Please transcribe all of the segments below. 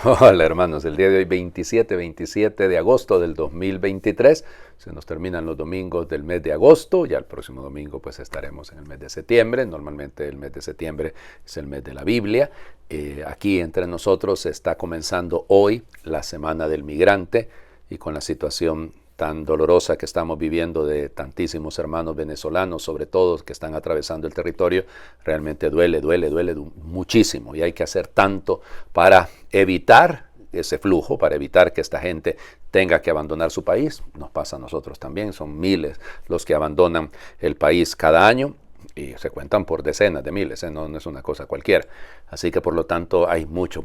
Hola hermanos, el día de hoy 27 de agosto del 2023, se nos terminan los domingos del mes de agosto, ya el próximo domingo pues estaremos en el mes de septiembre, normalmente el mes de septiembre es el mes de la Biblia. Aquí entre nosotros está comenzando hoy la Semana del Migrante y con la situación tan dolorosa que estamos viviendo de tantísimos hermanos venezolanos, sobre todo que están atravesando el territorio, realmente duele muchísimo y hay que hacer tanto para evitar ese flujo, para evitar que esta gente tenga que abandonar su país. Nos pasa a nosotros también, son miles los que abandonan el país cada año y se cuentan por decenas de miles, no es una cosa cualquiera. Así que por lo tanto hay mucho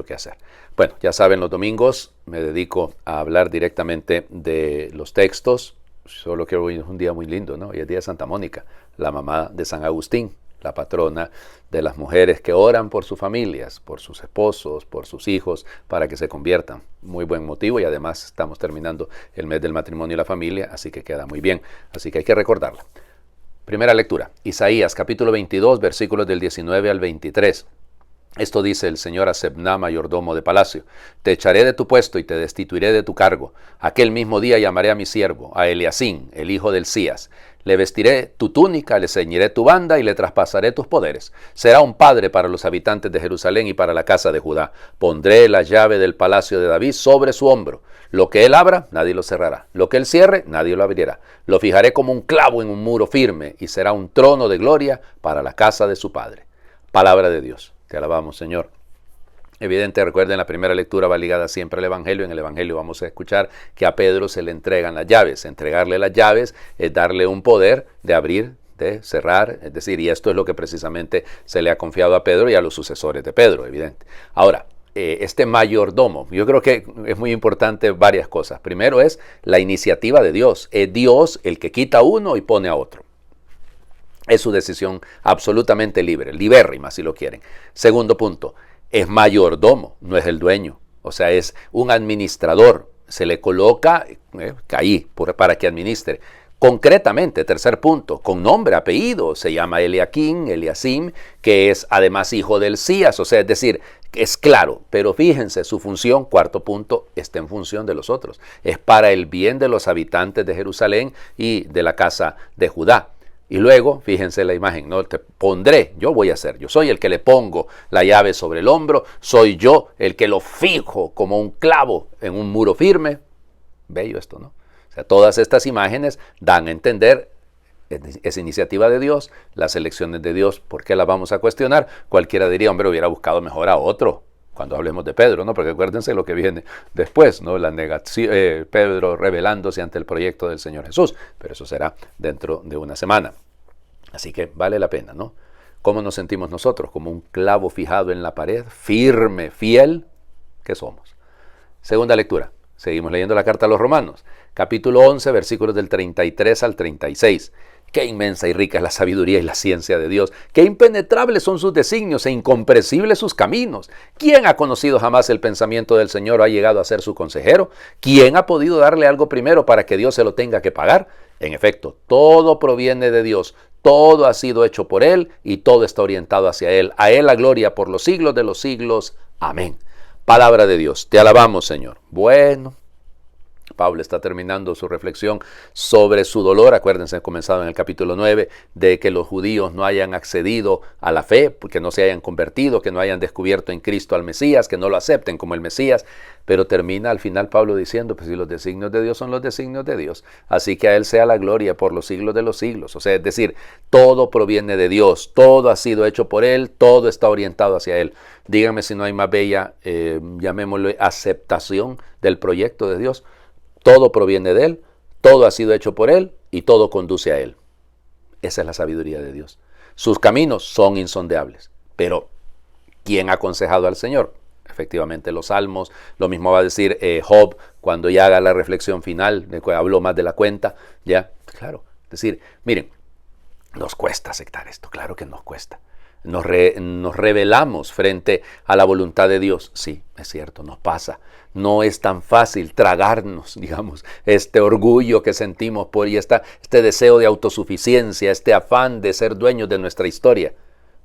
que hacer. Bueno, ya saben, los domingos me dedico a hablar directamente de los textos, solo que hoy es un día muy lindo, ¿no? Hoy es día de Santa Mónica, la mamá de San Agustín, la patrona de las mujeres que oran por sus familias, por sus esposos, por sus hijos, para que se conviertan. Muy buen motivo y además estamos terminando el mes del matrimonio y la familia, así que queda muy bien. Así que hay que recordarla. Primera lectura, Isaías capítulo 22, versículos del 19 al 23. Esto dice el Señor a Sebna, mayordomo de palacio: te echaré de tu puesto y te destituiré de tu cargo. Aquel mismo día llamaré a mi siervo, a Eliacín, el hijo del Hilcías. Le vestiré tu túnica, le ceñiré tu banda y le traspasaré tus poderes. Será un padre para los habitantes de Jerusalén y para la casa de Judá. Pondré la llave del palacio de David sobre su hombro. Lo que él abra, nadie lo cerrará. Lo que él cierre, nadie lo abrirá. Lo fijaré como un clavo en un muro firme y será un trono de gloria para la casa de su padre. Palabra de Dios. Te alabamos, Señor. Evidente, recuerden, la primera lectura va ligada siempre al Evangelio. En el Evangelio vamos a escuchar que a Pedro se le entregan las llaves. Entregarle las llaves es darle un poder de abrir, de cerrar, es decir, y esto es lo que precisamente se le ha confiado a Pedro y a los sucesores de Pedro, evidente. Ahora, este mayordomo, yo creo que es muy importante varias cosas. Primero es la iniciativa de Dios. Es Dios el que quita a uno y pone a otro. Es su decisión absolutamente libre, libérrima si lo quieren. Segundo punto, es mayordomo, no es el dueño. O sea, es un administrador. Se le coloca ahí para que administre. Concretamente, tercer punto, con nombre, apellido, se llama Eliaquín, Eliacim, que es además hijo del Hilcías. O sea, es decir, es claro, pero fíjense, su función, cuarto punto, está en función de los otros. Es para el bien de los habitantes de Jerusalén y de la casa de Judá. Y luego, fíjense la imagen, ¿no? Te pondré, yo voy a ser, yo soy el que le pongo la llave sobre el hombro, soy yo el que lo fijo como un clavo en un muro firme. Bello esto, ¿no? O sea, todas estas imágenes dan a entender esa iniciativa de Dios, las elecciones de Dios. ¿Por qué las vamos a cuestionar? Cualquiera diría, hombre, hubiera buscado mejor a otro, cuando hablemos de Pedro, ¿no? Porque acuérdense lo que viene después, ¿no? La negación, Pedro rebelándose ante el proyecto del Señor Jesús, pero eso será dentro de una semana. Así que vale la pena, ¿no? ¿Cómo nos sentimos nosotros? Como un clavo fijado en la pared, firme, fiel, que somos. Segunda lectura. Seguimos leyendo la carta a los Romanos, capítulo 11, versículos del 33 al 36. Qué inmensa y rica es la sabiduría y la ciencia de Dios. Qué impenetrables son sus designios e incomprensibles sus caminos. ¿Quién ha conocido jamás el pensamiento del Señor o ha llegado a ser su consejero? ¿Quién ha podido darle algo primero para que Dios se lo tenga que pagar? En efecto, todo proviene de Dios. Todo ha sido hecho por Él y todo está orientado hacia Él. A Él la gloria por los siglos de los siglos. Amén. Palabra de Dios. Te alabamos, Señor. Bueno, Pablo está terminando su reflexión sobre su dolor. Acuérdense, comenzado en el capítulo 9, de que los judíos no hayan accedido a la fe, que no se hayan convertido, que no hayan descubierto en Cristo al Mesías, que no lo acepten como el Mesías. Pero termina al final Pablo diciendo, pues si los designios de Dios son los designios de Dios, así que a Él sea la gloria por los siglos de los siglos. O sea, es decir, todo proviene de Dios, todo ha sido hecho por Él, todo está orientado hacia Él. Díganme si no hay más bella, llamémosle aceptación del proyecto de Dios. Todo proviene de Él, todo ha sido hecho por Él y todo conduce a Él. Esa es la sabiduría de Dios. Sus caminos son insondeables. Pero, ¿quién ha aconsejado al Señor? Efectivamente, los salmos. Lo mismo va a decir Job cuando ya haga la reflexión final, habló más de la cuenta. Ya, claro. Es decir, miren, nos cuesta aceptar esto, claro que nos cuesta. Nos rebelamos frente a la voluntad de Dios. Sí, es cierto, nos pasa. No es tan fácil tragarnos, digamos, este orgullo que sentimos y este deseo de autosuficiencia, este afán de ser dueños de nuestra historia.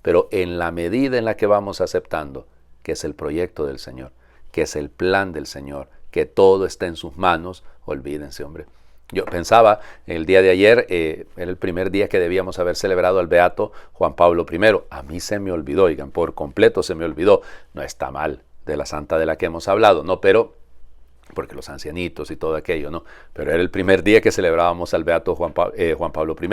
Pero en la medida en la que vamos aceptando que es el proyecto del Señor, que es el plan del Señor, que todo está en sus manos, olvídense, hombre. Yo pensaba, el día de ayer, era el primer día que debíamos haber celebrado al Beato Juan Pablo I. A mí se me olvidó, oigan, por completo se me olvidó. No está mal de la santa de la que hemos hablado, ¿no? Pero, porque los ancianitos y todo aquello, ¿no? Pero era el primer día que celebrábamos al Beato Juan Pablo I.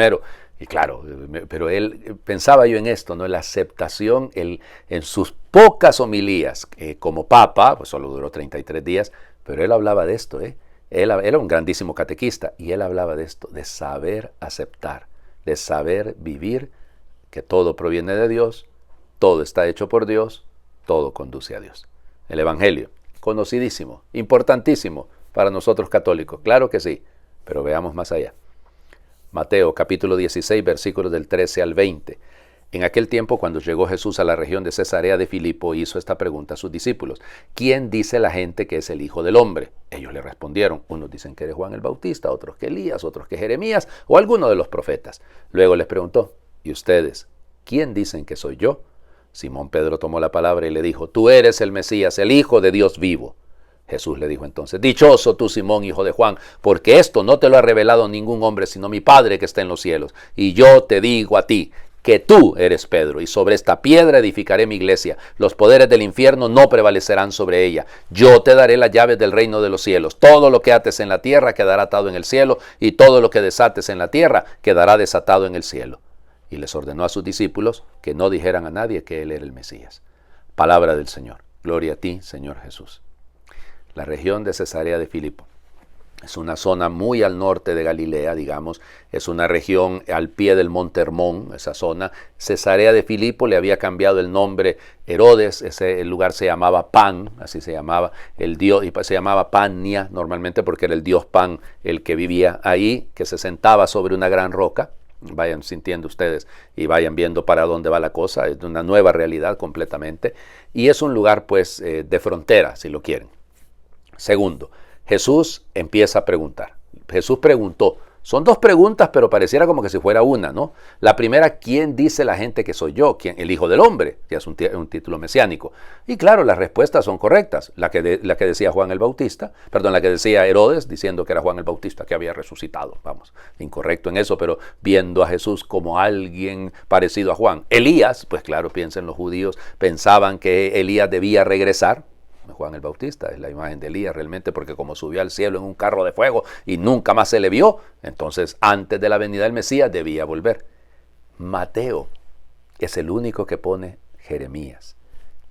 Y claro, pero él, pensaba yo en esto, ¿no? La aceptación, en sus pocas homilías como Papa, pues solo duró 33 días, pero él hablaba de esto, Él era un grandísimo catequista y él hablaba de esto, de saber aceptar, de saber vivir, que todo proviene de Dios, todo está hecho por Dios, todo conduce a Dios. El Evangelio, conocidísimo, importantísimo para nosotros católicos, claro que sí, pero veamos más allá. Mateo capítulo 16, versículos del 13 al 20. En aquel tiempo, cuando llegó Jesús a la región de Cesarea de Filipo, hizo esta pregunta a sus discípulos: ¿quién dice la gente que es el Hijo del Hombre? Ellos le respondieron: unos dicen que eres Juan el Bautista, otros que Elías, otros que Jeremías o alguno de los profetas. Luego les preguntó: ¿y ustedes, quién dicen que soy yo? Simón Pedro tomó la palabra y le dijo: tú eres el Mesías, el Hijo de Dios vivo. Jesús le dijo entonces: dichoso tú, Simón, hijo de Juan, porque esto no te lo ha revelado ningún hombre, sino mi Padre que está en los cielos. Y yo te digo a ti, que tú eres Pedro, y sobre esta piedra edificaré mi iglesia. Los poderes del infierno no prevalecerán sobre ella. Yo te daré las llaves del reino de los cielos. Todo lo que ates en la tierra quedará atado en el cielo, y todo lo que desates en la tierra quedará desatado en el cielo. Y les ordenó a sus discípulos que no dijeran a nadie que él era el Mesías. Palabra del Señor. Gloria a ti, Señor Jesús. La región de Cesarea de Filipo es una zona muy al norte de Galilea, digamos, es una región al pie del monte Hermón, esa zona. Cesarea de Filipo le había cambiado el nombre Herodes, el lugar se llamaba Pan, así se llamaba, el dios, y se llamaba Pania normalmente porque era el dios Pan el que vivía ahí, que se sentaba sobre una gran roca. Vayan sintiendo ustedes y vayan viendo para dónde va la cosa, es una nueva realidad completamente, y es un lugar pues de frontera, si lo quieren. Segundo, Jesús empieza a preguntar. Jesús preguntó. Son dos preguntas, pero pareciera como que si fuera una, ¿no? La primera: ¿quién dice la gente que soy yo? ¿Quién? El Hijo del Hombre, que es un título mesiánico. Y claro, las respuestas son correctas. La que decía Juan el Bautista, la que decía Herodes, diciendo que era Juan el Bautista que había resucitado. Vamos, incorrecto en eso, pero viendo a Jesús como alguien parecido a Juan. Elías, pues claro, piensen los judíos, pensaban que Elías debía regresar. Juan el Bautista es la imagen de Elías realmente, porque como subió al cielo en un carro de fuego y nunca más se le vio, entonces antes de la venida del Mesías debía volver. Mateo es el único que pone Jeremías.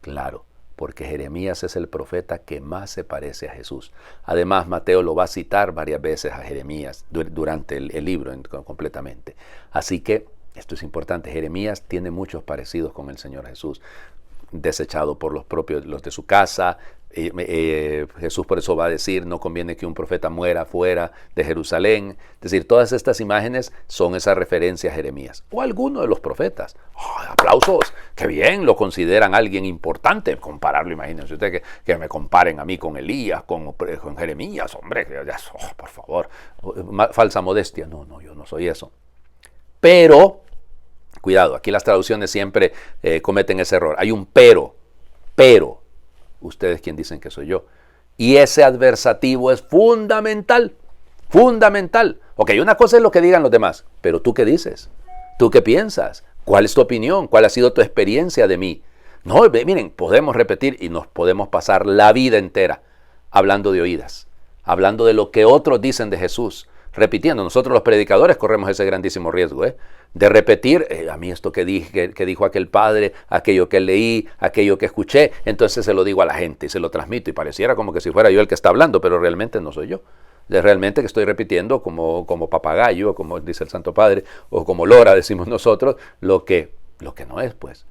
Claro, porque Jeremías es el profeta que más se parece a Jesús. Además, Mateo lo va a citar varias veces a Jeremías durante el libro completamente. Así que esto es importante. Jeremías tiene muchos parecidos con el Señor Jesús. Desechado por los de su casa. Jesús por eso va a decir: no conviene que un profeta muera fuera de Jerusalén. Es decir, todas estas imágenes son esa referencia a Jeremías o a alguno de los profetas. Aplausos, qué bien, lo consideran alguien importante. Compararlo, imagínense usted que me comparen a mí con Elías, con Jeremías, hombre, por favor, falsa modestia. No, yo no soy eso. Pero cuidado, aquí las traducciones siempre cometen ese error. Hay un pero. Ustedes, ¿quién dicen que soy yo? Y ese adversativo es fundamental. Ok, una cosa es lo que digan los demás, pero ¿tú qué dices? ¿Tú qué piensas? ¿Cuál es tu opinión? ¿Cuál ha sido tu experiencia de mí? No, miren, podemos repetir y nos podemos pasar la vida entera hablando de oídas, hablando de lo que otros dicen de Jesús, repitiendo. Nosotros los predicadores corremos ese grandísimo riesgo, de repetir: a mí esto que dijo aquel padre, aquello que leí, aquello que escuché, entonces se lo digo a la gente y se lo transmito y pareciera como que si fuera yo el que está hablando, pero realmente no soy yo. Realmente que estoy repitiendo como papagayo, como dice el Santo Padre, o como lora decimos nosotros, lo que no es, pues.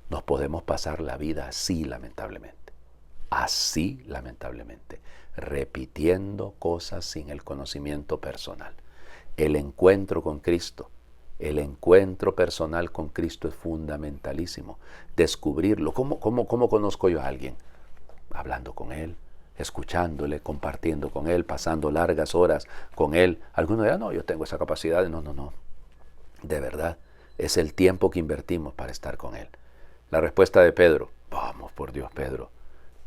Nos podemos pasar la vida así, lamentablemente, repitiendo cosas sin el conocimiento personal. El encuentro con Cristo, el encuentro personal con Cristo es fundamentalísimo. Descubrirlo. ¿Cómo conozco yo a alguien? Hablando con Él, escuchándole, compartiendo con Él, pasando largas horas con Él. Algunos dirán: no, yo tengo esa capacidad. No. De verdad, es el tiempo que invertimos para estar con Él. La respuesta de Pedro: vamos, por Dios, Pedro.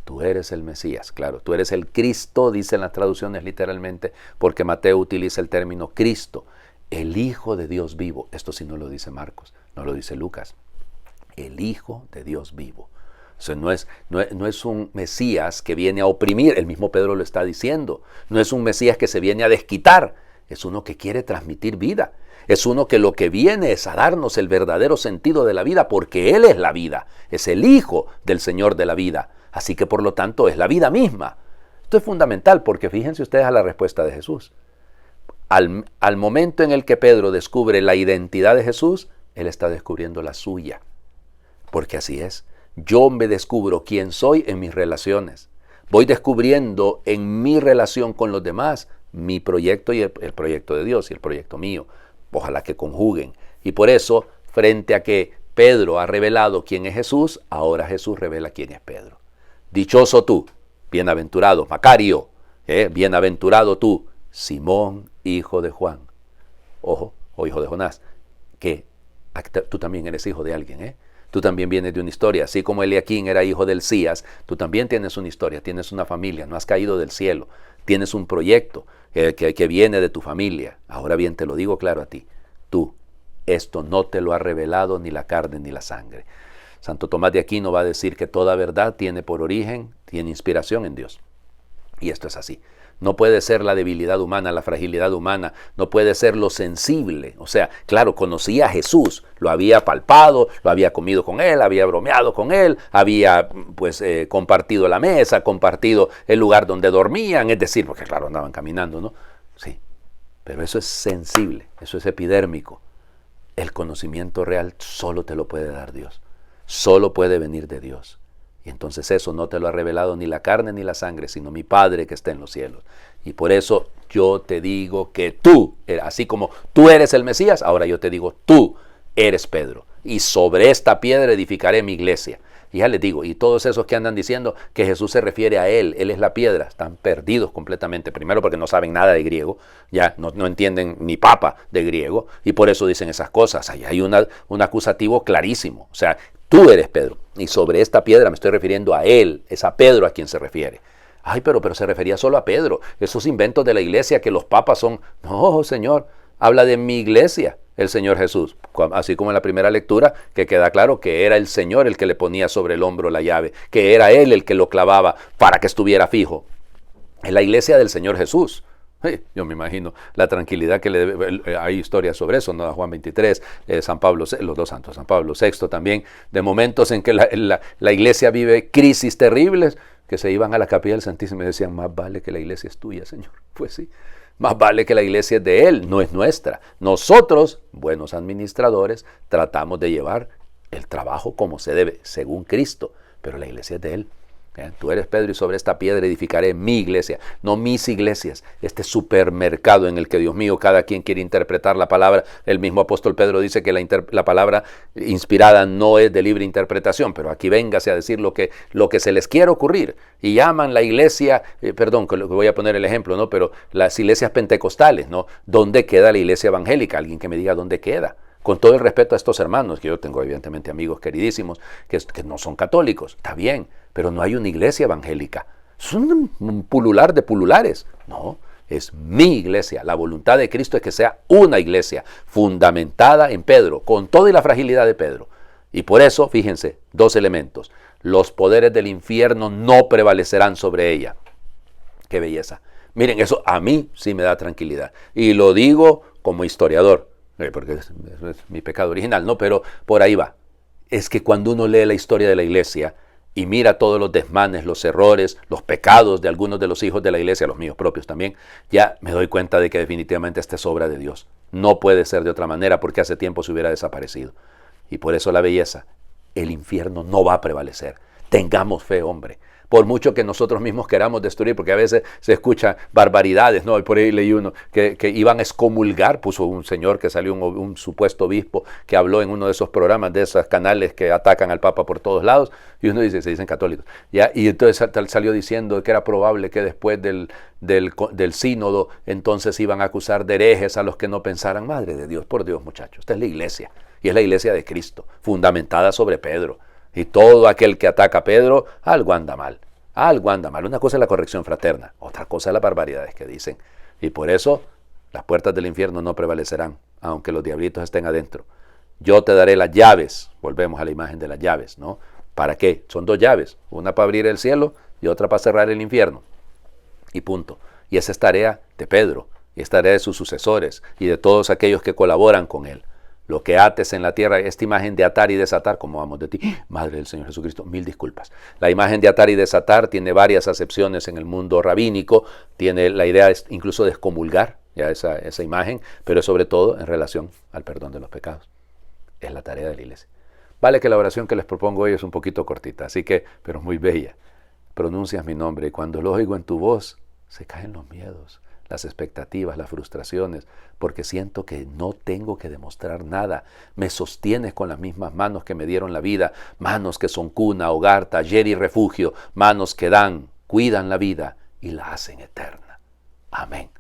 tú eres el Mesías, claro, tú eres el Cristo, dicen las traducciones literalmente, porque Mateo utiliza el término Cristo, el Hijo de Dios vivo. Esto sí no lo dice Marcos, no lo dice Lucas. El Hijo de Dios vivo. O sea, no es un Mesías que viene a oprimir, el mismo Pedro lo está diciendo. No es un Mesías que se viene a desquitar, es uno que quiere transmitir vida. Es uno que lo que viene es a darnos el verdadero sentido de la vida, porque Él es la vida, es el Hijo del Señor de la vida. Así que por lo tanto es la vida misma. Esto es fundamental porque fíjense ustedes a la respuesta de Jesús. Al momento en el que Pedro descubre la identidad de Jesús, él está descubriendo la suya. Porque así es. Yo me descubro quién soy en mis relaciones. Voy descubriendo en mi relación con los demás mi proyecto y el proyecto de Dios y el proyecto mío. Ojalá que conjuguen. Y por eso, frente a que Pedro ha revelado quién es Jesús, ahora Jesús revela quién es Pedro. Dichoso tú, bienaventurado, Macario, bienaventurado tú, Simón, hijo de Juan. Ojo, o hijo de Jonás, que tú también eres hijo de alguien, Tú también vienes de una historia, así como Eliaquín era hijo del Cías, tú también tienes una historia, tienes una familia, no has caído del cielo, tienes un proyecto que viene de tu familia. Ahora bien, te lo digo claro a ti, tú, esto no te lo ha revelado ni la carne ni la sangre. Santo Tomás de Aquino va a decir que toda verdad tiene por origen, tiene inspiración en Dios. Y esto es así. No puede ser la debilidad humana, la fragilidad humana, no puede ser lo sensible. O sea, claro, conocía a Jesús, lo había palpado, lo había comido con él, había bromeado con él, había compartido la mesa, compartido el lugar donde dormían, es decir, porque claro, andaban caminando, ¿no? Sí, pero eso es sensible, eso es epidérmico. El conocimiento real solo te lo puede dar Dios, solo puede venir de Dios. Y entonces eso no te lo ha revelado ni la carne ni la sangre, sino mi Padre que está en los cielos. Y por eso yo te digo que tú, así como tú eres el Mesías, ahora yo te digo, tú eres Pedro. Y sobre esta piedra edificaré mi iglesia. Y ya les digo, y todos esos que andan diciendo que Jesús se refiere a él es la piedra, están perdidos completamente. Primero porque no saben nada de griego, ya no entienden ni papa de griego, y por eso dicen esas cosas. Ahí hay un acusativo clarísimo. O sea, tú eres Pedro, y sobre esta piedra me estoy refiriendo a él, es a Pedro a quien se refiere. Ay, pero se refería solo a Pedro, esos inventos de la iglesia que los papas son. No, Señor, habla de mi iglesia, el Señor Jesús, así como en la primera lectura, que queda claro que era el Señor el que le ponía sobre el hombro la llave, que era Él el que lo clavaba para que estuviera fijo. Es la iglesia del Señor Jesús. Yo me imagino la tranquilidad que le debe. Hay historias sobre eso, ¿no? Juan 23, San Pablo, los dos santos, San Pablo VI también, de momentos en que la iglesia vive crisis terribles, que se iban a la capilla del Santísimo y decían, más vale que la iglesia es tuya, Señor. Pues sí, más vale que la iglesia es de Él, no es nuestra. Nosotros, buenos administradores, tratamos de llevar el trabajo como se debe, según Cristo, pero la iglesia es de Él. Tú eres Pedro y sobre esta piedra edificaré mi iglesia, no mis iglesias, este supermercado en el que, Dios mío, cada quien quiere interpretar la palabra. El mismo apóstol Pedro dice que la palabra inspirada no es de libre interpretación, pero aquí véngase a decir lo que se les quiere ocurrir y llaman la iglesia, perdón, que voy a poner el ejemplo, ¿no? Pero las iglesias pentecostales, ¿no? ¿Dónde queda la iglesia evangélica? Alguien que me diga dónde queda. Con todo el respeto a estos hermanos, que yo tengo evidentemente amigos queridísimos que no son católicos, está bien, pero no hay una iglesia evangélica. Es un pulular de pululares. No, es mi iglesia. La voluntad de Cristo es que sea una iglesia fundamentada en Pedro, con toda la fragilidad de Pedro. Y por eso, fíjense, dos elementos. Los poderes del infierno no prevalecerán sobre ella. ¡Qué belleza! Miren, eso a mí sí me da tranquilidad. Y lo digo como historiador, porque es mi pecado original, ¿no? Pero por ahí va. Es que cuando uno lee la historia de la iglesia y mira todos los desmanes, los errores, los pecados de algunos de los hijos de la iglesia, los míos propios también, ya me doy cuenta de que definitivamente esta es obra de Dios. No puede ser de otra manera porque hace tiempo se hubiera desaparecido. Y por eso la belleza, el infierno no va a prevalecer. Tengamos fe, hombre. Por mucho que nosotros mismos queramos destruir, porque a veces se escuchan barbaridades, ¿no? Y por ahí leí uno que iban a excomulgar, puso un señor que salió, un supuesto obispo, que habló en uno de esos programas, de esos canales que atacan al Papa por todos lados, y uno dice, se dicen católicos, ¿ya? Y entonces salió diciendo que era probable que después del sínodo, entonces iban a acusar de herejes a los que no pensaran. Madre de Dios, por Dios, muchachos, esta es la iglesia, y es la iglesia de Cristo, fundamentada sobre Pedro. Y todo aquel que ataca a Pedro, algo anda mal. Algo anda mal. Una cosa es la corrección fraterna, otra cosa es las barbaridades que dicen. Y por eso las puertas del infierno no prevalecerán, aunque los diablitos estén adentro. Yo te daré las llaves. Volvemos a la imagen de las llaves, ¿no? ¿Para qué? Son 2 llaves, una para abrir el cielo y otra para cerrar el infierno. Y punto. Y esa es tarea de Pedro, y es tarea de sus sucesores y de todos aquellos que colaboran con él. Lo que ates en la tierra, esta imagen de atar y desatar, como vamos de ti, Madre del Señor Jesucristo, 1000 disculpas. La imagen de atar y desatar tiene varias acepciones en el mundo rabínico, tiene la idea incluso de excomulgar ya esa imagen, pero sobre todo en relación al perdón de los pecados. Es la tarea de la iglesia. Vale que la oración que les propongo hoy es un poquito cortita, así que, pero muy bella. Pronuncias mi nombre y cuando lo oigo en tu voz, se caen los miedos, las expectativas, las frustraciones, porque siento que no tengo que demostrar nada. Me sostienes con las mismas manos que me dieron la vida, manos que son cuna, hogar, taller y refugio, manos que dan, cuidan la vida y la hacen eterna. Amén.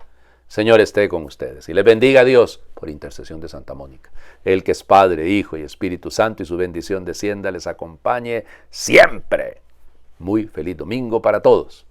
Señor esté con ustedes y les bendiga a Dios por intercesión de Santa Mónica. Él que es Padre, Hijo y Espíritu Santo y su bendición descienda, les acompañe siempre. Muy feliz domingo para todos.